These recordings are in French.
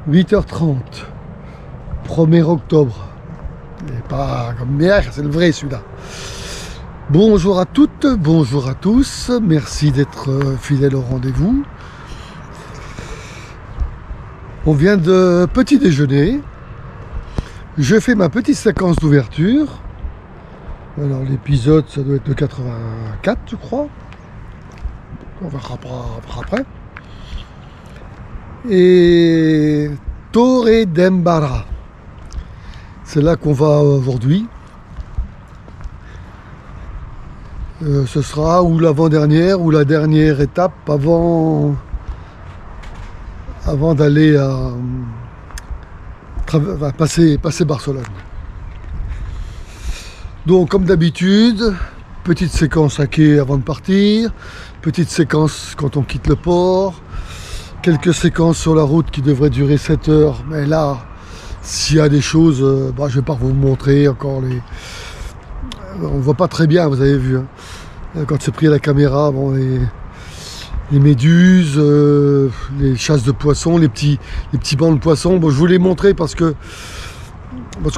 8h30, 1er octobre. Et pas comme hier, c'est le vrai celui-là. Bonjour à toutes, bonjour à tous. Merci d'être fidèles au rendez-vous. On vient de petit déjeuner. Je fais ma petite séquence d'ouverture. Alors l'épisode, ça doit être de 84, je crois. On verra après. Et Torre d'Embarra. C'est là qu'on va aujourd'hui. Ce sera ou l'avant-dernière ou la dernière étape avant d'aller passer Barcelone. Donc comme d'habitude, petite séquence à quai avant de partir, petite séquence quand on quitte le port, quelques séquences sur la route qui devraient durer 7 heures, mais là, s'il y a des choses, je ne vais pas vous montrer encore les... On ne voit pas très bien, vous avez vu, hein. Quand c'est pris à la caméra, bon, les méduses, les chasses de poissons, les petits bancs de poissons. Bon, je vous les montrer parce qu'on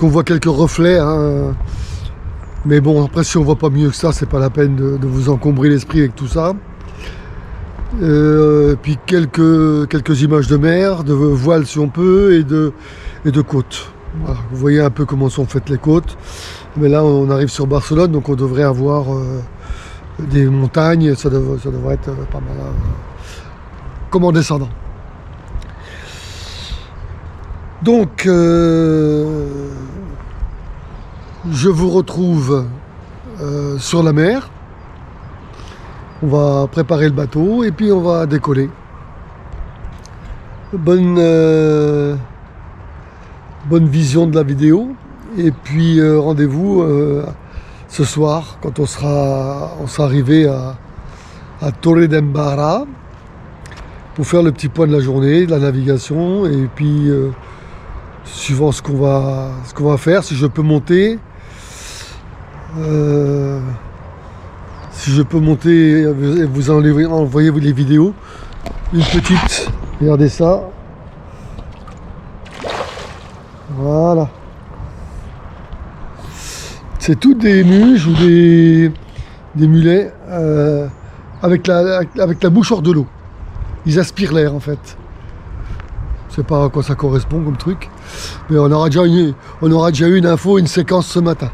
voit quelques reflets, hein. Mais bon, après, si on voit pas mieux que ça, c'est pas la peine de vous encombrer l'esprit avec tout ça. Puis quelques images de mer, de voiles si on peut, et de côtes. Voilà, vous voyez un peu comment sont faites les côtes. Mais là, on arrive sur Barcelone, donc on devrait avoir des montagnes. Ça devrait être pas mal comme en descendant. Donc, je vous retrouve sur la mer. On va préparer le bateau et puis on va décoller. Bonne vision de la vidéo. Et puis rendez-vous ce soir quand on sera arrivé à Torre d'Embarra pour faire le petit point de la journée, de la navigation. Et puis suivant ce qu'on va faire, si je peux monter. Si je peux monter, vous envoyez les vidéos. Une petite, regardez ça. Voilà. C'est toutes des muges ou des mulets avec la bouche hors de l'eau. Ils aspirent l'air en fait. Je sais pas à quoi ça correspond comme truc. Mais on aura déjà eu une info, une séquence ce matin.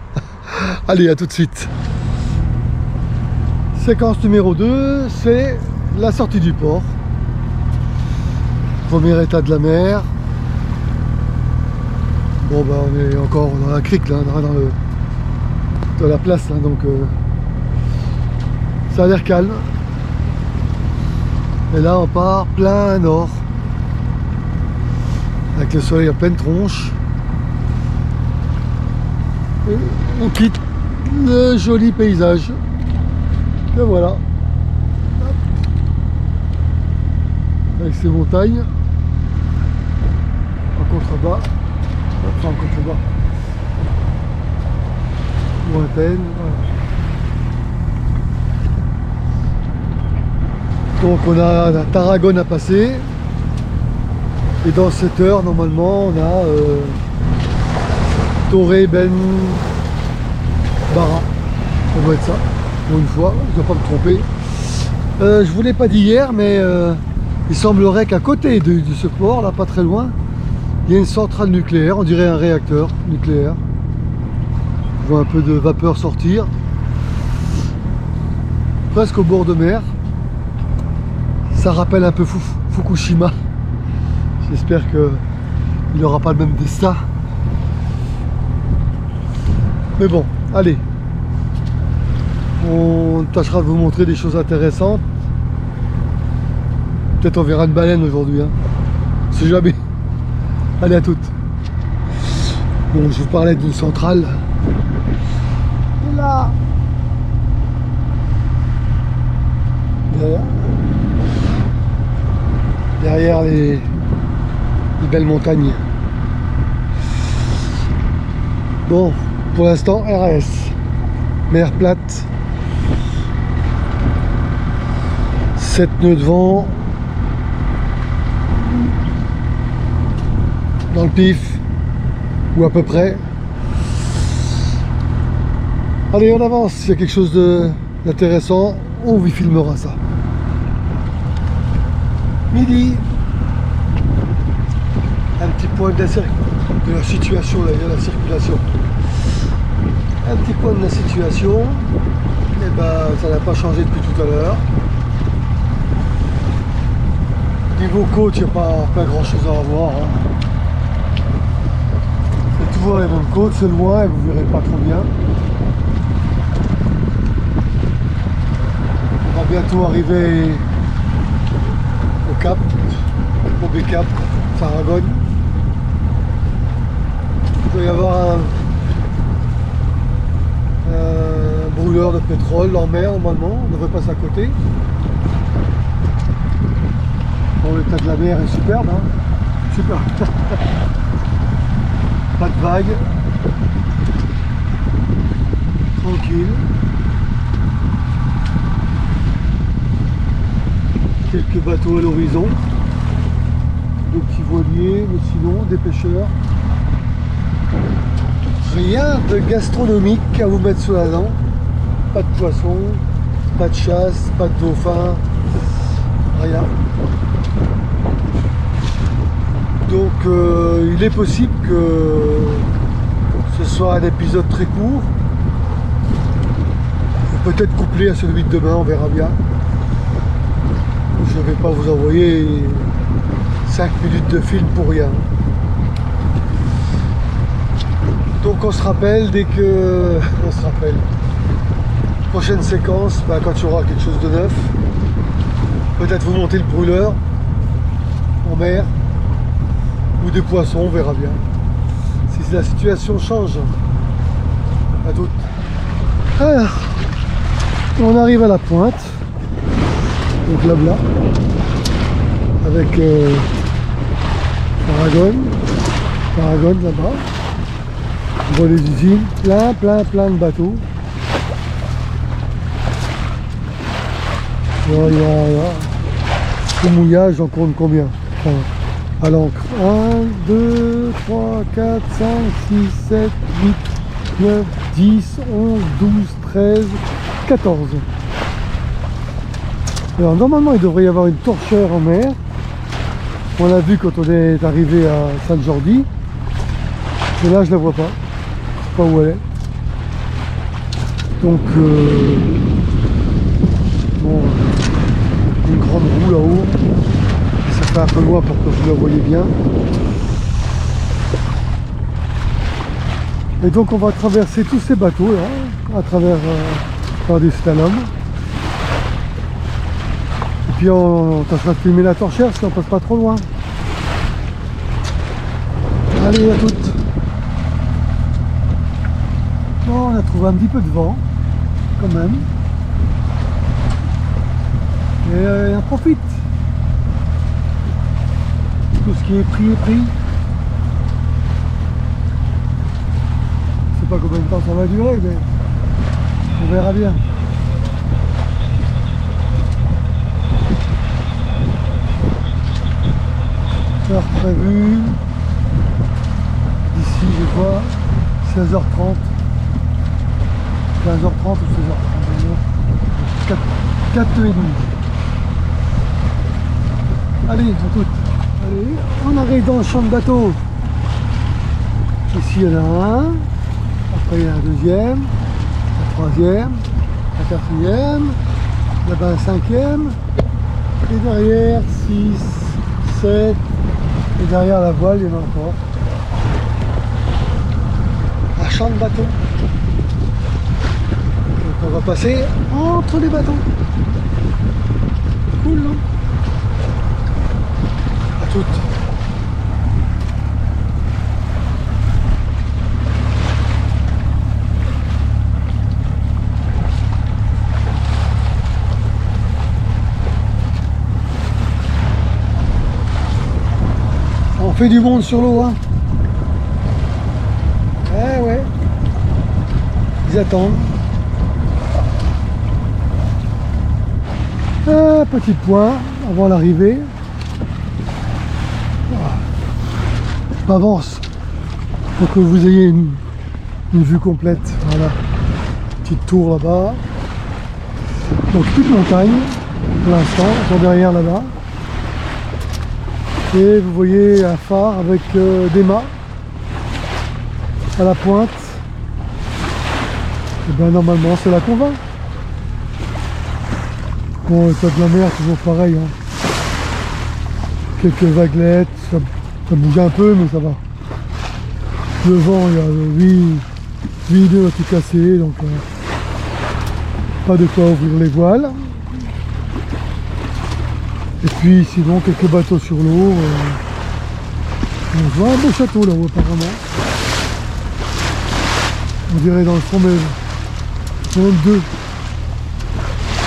Allez, à tout de suite. Séquence numéro 2, c'est la sortie du port. Premier état de la mer. Bon on est encore dans la crique là, dans la place là, donc ça a l'air calme. Et là on part plein nord. Avec le soleil en pleine tronche. Et on quitte le joli paysage. Et voilà. Avec ces montagnes. En contrebas. Enfin en contrebas. Lointaine. Voilà. Donc on a la Tarragone à passer. Et dans 7 heures, normalement, on a Torre d'Embarra. Ça doit être ça. Pour une fois, je ne dois pas me tromper. Je vous l'ai pas dit hier, mais il semblerait qu'à côté de ce port, là pas très loin, il y a une centrale nucléaire, on dirait un réacteur nucléaire. Je vois un peu de vapeur sortir. Presque au bord de mer. Ça rappelle un peu Fukushima. J'espère qu'il n'aura pas le même destin. Mais bon, allez. On tâchera de vous montrer des choses intéressantes. Peut-être on verra une baleine aujourd'hui, hein. On sait jamais. Allez, à toutes. Bon, je vous parlais d'une centrale. Là. Derrière les belles montagnes. Bon, pour l'instant, RAS. Mer plate. 7 nœuds de vent. dans le pif, ou à peu près. Allez, on avance, s'il y a quelque chose d'intéressant, on vous filmera ça. Midi. Un petit point de la situation, là, de la circulation. Un petit point de la situation. Et ben, ça n'a pas changé depuis tout à l'heure. Niveau côte, il n'y a pas grand chose à voir. Hein. C'est toujours les mêmes côtes, c'est loin et vous verrez pas trop bien. On va bientôt arriver au Cap, au B-Cap, Saragogne. Il doit y avoir un brûleur de pétrole en mer normalement, on devrait passer à côté. Bon, l'état de la mer est superbe, hein. Super. Pas de vagues. Tranquille. Quelques bateaux à l'horizon. Des petits voiliers, mais sinon des pêcheurs. Rien de gastronomique à vous mettre sous la dent. Pas de poisson, pas de chasse, pas de dauphin. Rien. Donc il est possible que ce soit un épisode très court, peut-être couplé à celui de demain, on verra bien. Je ne vais pas vous envoyer 5 minutes de film pour rien. Donc on se rappelle dès que... On se rappelle. Prochaine séquence, bah, quand il y aura quelque chose de neuf. Peut-être vous montez le brûleur en mer. Ou des poissons, on verra bien. Si la situation change. À toutes. Alors, on arrive à la pointe. Donc là, avec Paragon là-bas. On voit les usines, plein de bateaux. Voilà. Le mouillage, on compte combien? Enfin, à l'encre. 1, 2, 3, 4, 5, 6, 7, 8, 9, 10, 11, 12, 13, 14. Alors normalement il devrait y avoir une torchère en mer. On l'a vu quand on est arrivé à Saint-Jordi. Mais là je la vois pas. Je sais pas où elle est. Donc bon, une grande roue là-haut. Ça fait un peu loin pour que vous la voyez bien. Et donc on va traverser tous ces bateaux là, à travers par des slaloms. Et puis on tâchera de filmer la torchère si on passe pas trop loin. Allez, à toutes. Bon, on a trouvé un petit peu de vent, quand même. Et on profite. Tout ce qui est pris est pris. Je sais pas combien de temps ça va durer, mais on verra bien. Heure prévue. Ici, je vois 16h30. 15h30 ou 16h30. 4h30. Allez, à toutes. Allez, on arrive dans le champ de bateau. Ici, il y en a un. Après, il y en a un deuxième. Un troisième. Un quatrième. Là-bas, un cinquième. Et derrière, 6, 7. Et derrière la voile, il y en a encore. Un champ de bateau. Donc, on va passer entre les bateaux. Cool, non? À toutes. On fait du monde sur l'eau, hein. Ouais. Ils attendent. Un petit point avant l'arrivée. m'avance pour que vous ayez une vue complète. Voilà, petite tour là-bas. Donc plus de montagne pour l'instant, sont derrière là-bas. Et vous voyez un phare avec des mâts à la pointe. Et bien normalement c'est là qu'on va. Bon, l'état de la mer toujours pareil. Hein. Quelques vaguelettes, ça bouge un peu mais ça va. Le vent, il y a 8 nœuds à tout casser, donc pas de quoi ouvrir les voiles. Et puis sinon quelques bateaux sur l'eau. On voit un beau château là-haut apparemment. On dirait dans le fond, mais il y en a deux.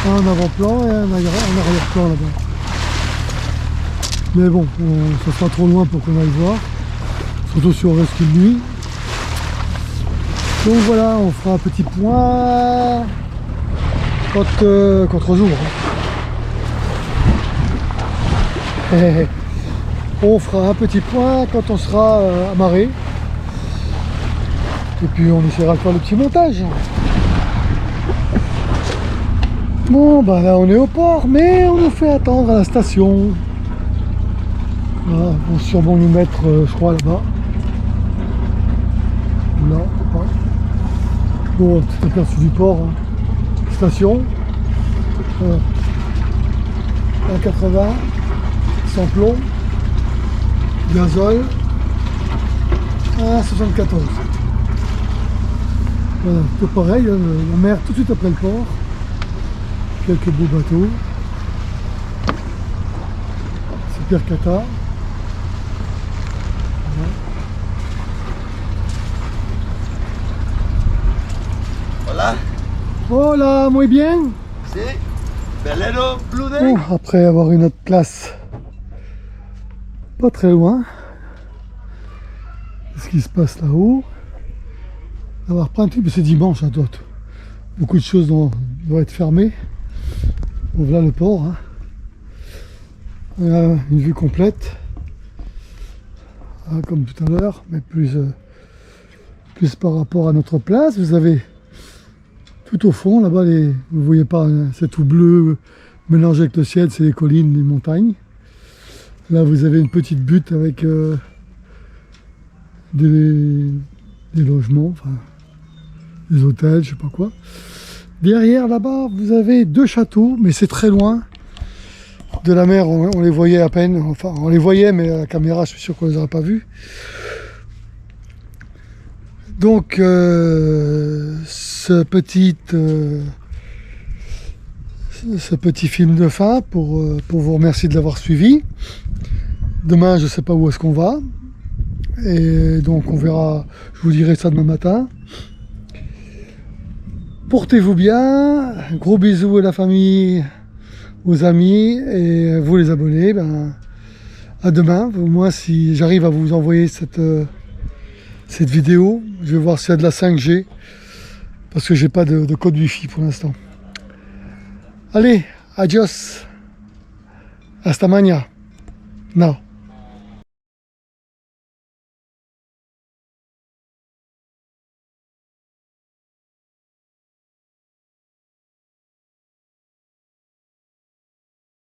Un en avant-plan et un en arrière-plan là-bas. Mais bon, ça sera trop loin pour qu'on aille voir. Surtout si on reste une nuit. Donc voilà, on fera un petit point contre jour. On fera un petit point quand on sera amarré. Et puis on essaiera de faire le petit montage. Bon, bah là on est au port, mais on nous fait attendre à la station. Voilà, ils vont sûrement nous mettre, je crois, là-bas. Là, pas. Bon, petit aperçu du port. Hein. Station. 1,80. Sans plomb. Gazole. 1,74. Voilà, tout pareil, hein, la mer tout de suite après le port. Quelques beaux bateaux. Super cata. Hola. Hola, muy bien. Sí. Velero Blue Day. Bon, après avoir une autre place pas très loin, qu'est-ce qui se passe là-haut? Avoir plein de trucs, c'est dimanche, hein, beaucoup de choses doivent être fermées. Bon, voilà le port. Hein. On a une vue complète, comme tout à l'heure, mais plus par rapport à notre place. Vous avez tout au fond, là-bas, vous voyez pas, hein, c'est tout bleu, mélangé avec le ciel, c'est les collines, les montagnes. Là, vous avez une petite butte avec des logements, enfin, des hôtels, je sais pas quoi. Derrière, là-bas, vous avez deux châteaux, mais c'est très loin de la mer. On les voyait à peine, enfin, on les voyait, mais à la caméra, je suis sûr qu'on les aurait pas vus. Donc, ce petit film de fin pour vous remercier de l'avoir suivi. Demain, je ne sais pas où est-ce qu'on va. Et donc, on verra, je vous dirai ça demain matin. Portez-vous bien. Un gros bisous à la famille, aux amis et vous les abonnés. Ben, à demain. Moi, si j'arrive à vous envoyer cette vidéo, je vais voir s'il y a de la 5G. Parce que j'ai pas de code Wi-Fi pour l'instant. Allez, adios. Hasta mañana. Non.